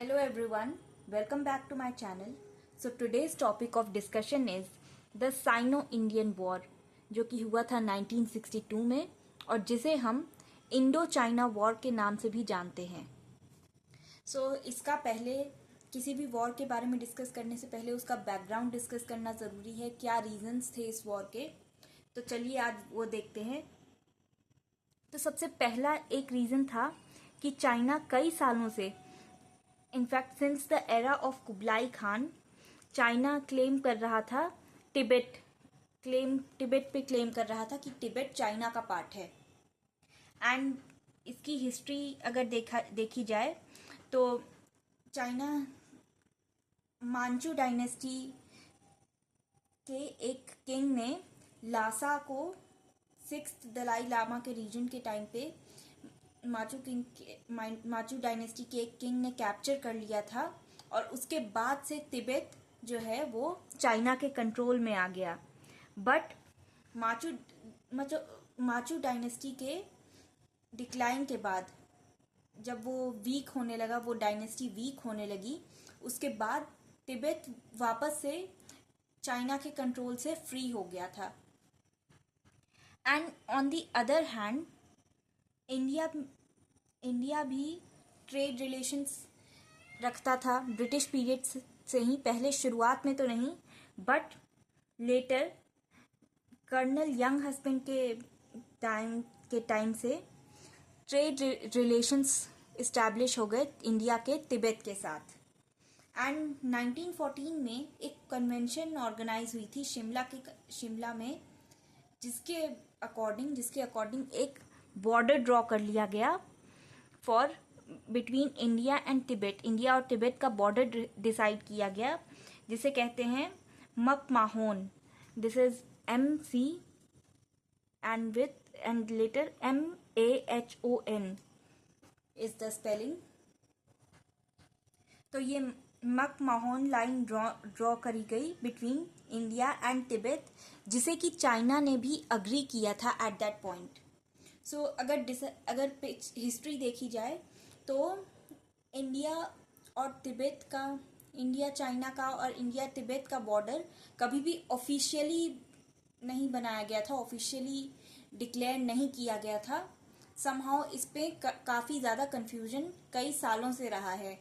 Hello everyone, welcome back to my channel. So today's topic of discussion is the Sino-Indian War जो कि हुआ था 1962 में और जिसे हम इंडो चाइना वॉर के नाम से भी जानते हैं. इसका पहले किसी भी वॉर के बारे में डिस्कस करने से पहले उसका बैकग्राउंड डिस्कस करना ज़रूरी है. क्या रीजंस थे इस वॉर के, तो चलिए आज वो देखते हैं. तो सबसे पहला एक रीज़न था कि चाइना कई सालों से, in fact since the era of Kublai Khan, China claim कर रहा था तिब्बत पे क्लेम कर रहा था कि तिब्बत चाइना का पार्ट है. एंड इसकी हिस्ट्री अगर देखी जाए तो चाइना मांचू डायनेस्टी के एक किंग ने लासा को 6th दलाई लामा के रीजन के टाइम पे माचू डायनेस्टी के एक किंग ने कैप्चर कर लिया था और उसके बाद से तिब्बत जो है वो चाइना के कंट्रोल में आ गया. बट माचू डायनेस्टी के डिक्लाइन के बाद, जब वो वीक होने लगा, वो डायनेस्टी वीक होने लगी, उसके बाद तिब्बत वापस से चाइना के कंट्रोल से फ्री हो गया था. And on the other hand India भी ट्रेड रिलेशंस रखता था ब्रिटिश पीरियड से ही. पहले शुरुआत में तो नहीं, but later colonel Younghusband के टाइम से ट्रेड रिलेशंस इस्टेब्लिश हो गए इंडिया के तिब्बत के साथ. एंड 1914 में एक कन्वेंशन ऑर्गेनाइज हुई थी शिमला में, जिसके अकॉर्डिंग एक बॉर्डर ड्रॉ कर लिया गया for between India and Tibet. India और तिब्बत का बॉर्डर डिसाइड किया गया, जिसे कहते हैं McMahon. This is MC and later MAHON is the spelling. तो ये मकमाहोन लाइन ड्रॉ करी गई बिटवीन इंडिया एंड तिब्बत, जिसे कि चाइना ने भी अग्री किया था एट दैट पॉइंट. सो अगर हिस्ट्री देखी जाए तो इंडिया चाइना का और इंडिया तिब्बत का बॉर्डर कभी भी ऑफिशियली नहीं बनाया गया था, ऑफिशियली डिक्लेयर नहीं किया गया था. समहाउ इस पे काफ़ी ज़्यादा कन्फ्यूजन कई सालों से रहा है.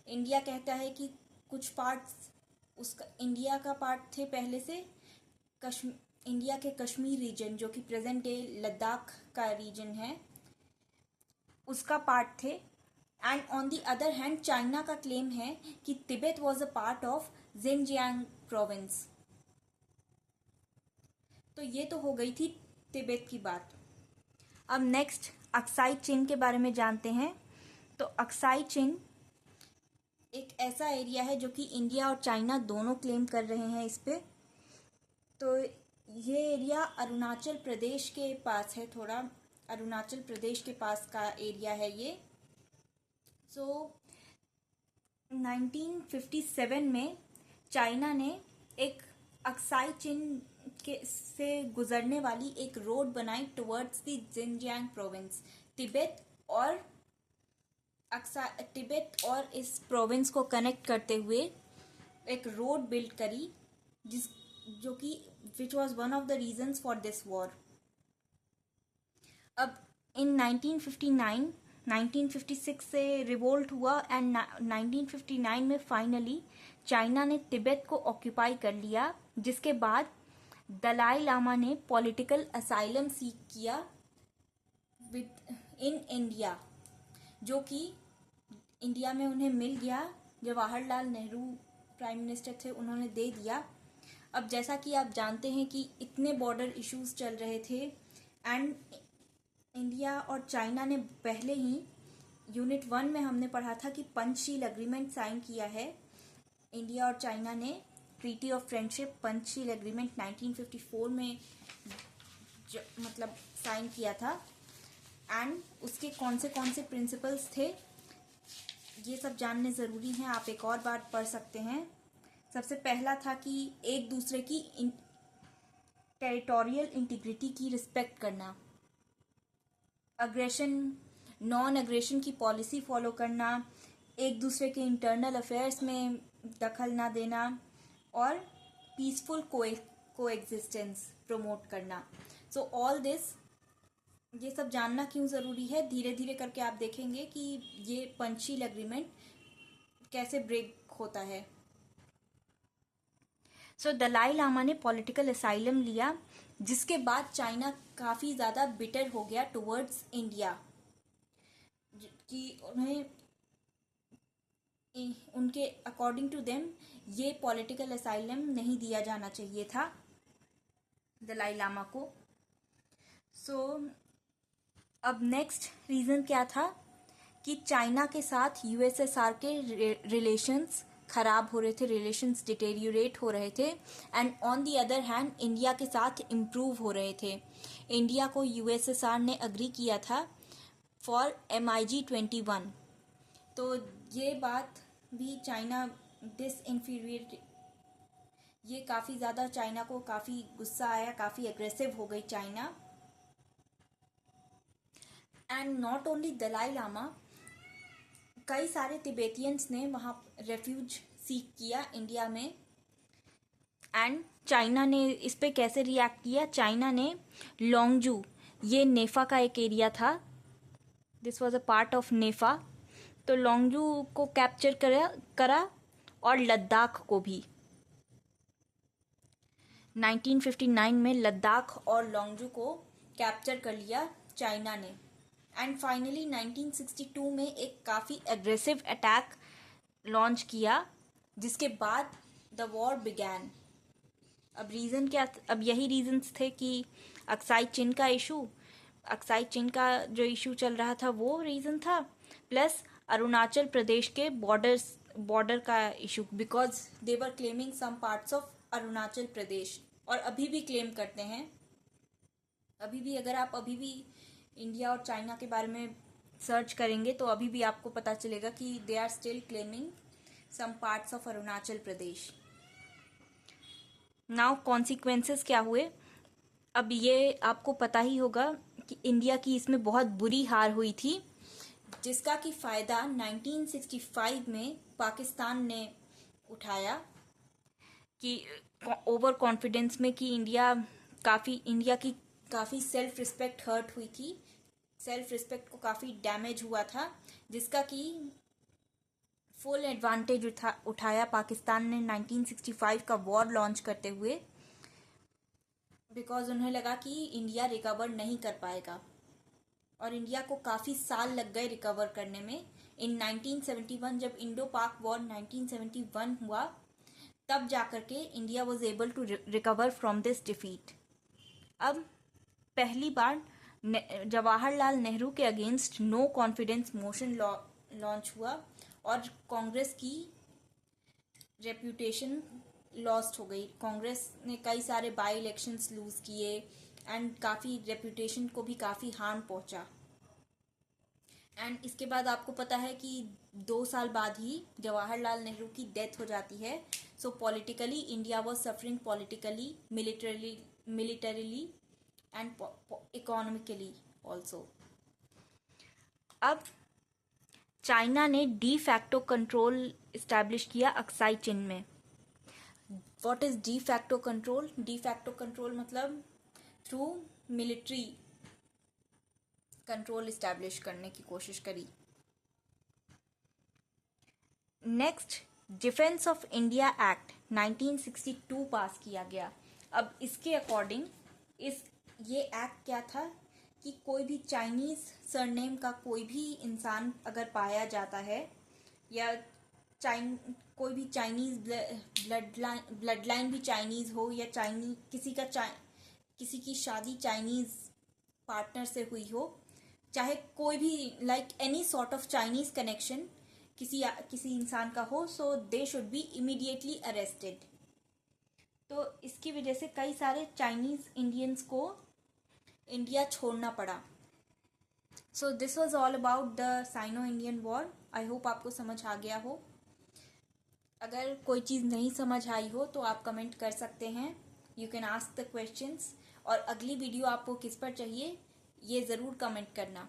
इंडिया कहता है कि कुछ पार्ट्स उसका इंडिया का पार्ट थे पहले से. इंडिया के कश्मीर रीजन, जो कि प्रेजेंट डे लद्दाख का रीजन है, उसका पार्ट थे. And on the other hand China का क्लेम है कि Tibet was a part of Jinjiang province. तो ये तो हो गई थी तिब्बत की बात. अब नेक्स्ट अक्साई चिन के बारे में जानते हैं. तो अक्साई चिन एक ऐसा एरिया है जो कि इंडिया और चाइना दोनों क्लेम कर रहे हैं इस पे. तो ये एरिया अरुणाचल प्रदेश के पास है, थोड़ा अरुणाचल प्रदेश के पास का एरिया है ये. सो 1957 में चाइना ने एक अक्साई चिन से गुजरने वाली एक रोड बनाई towards the Jinjiang province. Tibet और इस प्रोविंस को कनेक्ट करते हुए एक रोड बिल्ड करी, जो कि which was one of the reasons for this war. अब इन 1956 से रिवोल्ट हुआ एंड 1959 में फाइनली चाइना ने तिब्बत को ऑक्यूपाई कर लिया, जिसके बाद दलाई लामा ने पॉलिटिकल असाइलम सीक किया इन इंडिया, जो कि इंडिया में उन्हें मिल गया. जवाहरलाल नेहरू प्राइम मिनिस्टर थे, उन्होंने दे दिया. अब जैसा कि आप जानते हैं कि इतने बॉर्डर इश्यूज चल रहे थे एंड इंडिया और चाइना ने पहले ही यूनिट 1 में हमने पढ़ा था कि पंचशील एग्रीमेंट साइन किया है. इंडिया और चाइना ने treaty of friendship, Panchsheel agreement 1954 में साइन किया था. एंड उसके कौन से प्रिंसिपल्स थे, ये सब जानने ज़रूरी हैं. आप एक और बार पढ़ सकते हैं. सबसे पहला था कि एक दूसरे की टेरिटोरियल इंटीग्रिटी की रिस्पेक्ट करना, नॉन अग्रेशन की पॉलिसी फॉलो करना, एक दूसरे के इंटरनल अफेयर्स में दखल ना देना और पीसफुल कोएग्जिस्टेंस प्रमोट करना। सो ऑल दिस, ये सब जानना क्यों ज़रूरी है, धीरे धीरे करके आप देखेंगे कि ये पंचशील एग्रीमेंट कैसे ब्रेक होता है। सो दलाई लामा ने पॉलिटिकल असाइलम लिया, जिसके बाद चाइना काफ़ी ज़्यादा बिटर हो गया टुवर्ड्स इंडिया, कि उनके अकॉर्डिंग टू देम ये पॉलिटिकल असाइलम नहीं दिया जाना चाहिए था दलाई लामा को। सो अब नेक्स्ट रीज़न क्या था कि चाइना के साथ यूएसएसआर के रिलेशंस ख़राब हो रहे थे, रिलेशंस डिटेरियोरेट हो रहे थे, and on the other hand India के साथ इम्प्रूव हो रहे थे। इंडिया को यूएसएसआर ने अग्री किया था फॉर MiG-21, तो ये बात भी चाइना डिसइन्फीरियरिटी, ये काफ़ी ज़्यादा चाइना को काफ़ी गुस्सा आया, काफ़ी एग्रेसिव हो गई China. And not only Dalai Lama, कई सारे तिबेतियंस ने वहाँ रेफ्यूज सीख किया इंडिया में। एंड चाइना ने इस पे कैसे रिएक्ट किया, चाइना ने लोंगजू, ये नेफा का एक एरिया था, this was a part of NEFA, तो लोंगजू को कैप्चर करा और लद्दाख को भी। 1959 में लद्दाख और लोंगजू को कैप्चर कर लिया चाइना ने। एंड फाइनली 1962 में एक काफ़ी एग्रेसिव अटैक लॉन्च किया, जिसके बाद द वॉर बिगैन। अब रीज़न क्या, अब यही रीजंस थे कि अक्साई चिन का इशू, अक्साई चिन का जो इशू चल रहा था वो रीज़न था, प्लस अरुणाचल प्रदेश के बॉर्डर का issue, because they were claiming some parts of Arunachal Pradesh, और अभी भी क्लेम करते हैं। अभी भी अगर आप अभी भी इंडिया और चाइना के बारे में सर्च करेंगे तो अभी भी आपको पता चलेगा कि they are still claiming some parts of Arunachal Pradesh. Now consequences क्या हुए, अब ये आपको पता ही होगा कि इंडिया की इसमें बहुत बुरी हार हुई थी, जिसका कि फ़ायदा 1965 में पाकिस्तान ने उठाया, कि ओवर कॉन्फिडेंस में कि इंडिया की काफ़ी सेल्फ रिस्पेक्ट हर्ट हुई थी, सेल्फ रिस्पेक्ट को काफ़ी डैमेज हुआ था, जिसका कि फुल एडवांटेज उठाया पाकिस्तान ने 1965 का वॉर लॉन्च करते हुए, बिकॉज उन्हें लगा कि इंडिया रिकवर नहीं कर पाएगा, और इंडिया को काफ़ी साल लग गए रिकवर करने में। इन 1971 जब इंडो पाक वॉर 1971 हुआ, तब जाकर के India was able to recover from this defeat. अब पहली बार जवाहरलाल नेहरू के against no confidence motion launch हुआ, और कांग्रेस की रेप्यूटेशन लॉस्ट हो गई। कांग्रेस ने कई सारे बाई इलेक्शंस लूज किए, एंड काफ़ी रेप्यूटेशन को भी काफ़ी हार्म पहुंचा। एंड इसके बाद आपको पता है कि 2 साल बाद ही जवाहरलाल नेहरू की डेथ हो जाती है। So politically India was suffering, politically, militarily and economically also. अब चाइना ने डी फैक्टो कंट्रोल इस्टेब्लिश किया अक्साई चिन में। What is de facto control? De facto control मतलब थ्रू मिलिट्री कंट्रोल इस्टेब्लिश करने की कोशिश करी। Next, defence of India act 1962 pass किया गया। अब इसके अकॉर्डिंग ये एक्ट क्या था कि कोई भी चाइनीज़ सरनेम का कोई भी इंसान अगर पाया जाता है, या कोई भी चाइनीज़ ब्लड लाइन भी चाइनीज़ हो, या किसी की शादी चाइनीज़ पार्टनर से हुई हो, चाहे कोई भी like any sort of Chinese connection किसी इंसान का हो, so they should be immediately arrested. तो इसकी वजह से कई सारे चाइनीज़ इंडियंस को इंडिया छोड़ना पड़ा। So this was all about the Sino Indian war. I hope आपको समझ आ गया हो। अगर कोई चीज़ नहीं समझ आई हो तो आप कमेंट कर सकते हैं, you can ask the questions. और अगली वीडियो आपको किस पर चाहिए ये ज़रूर कमेंट करना।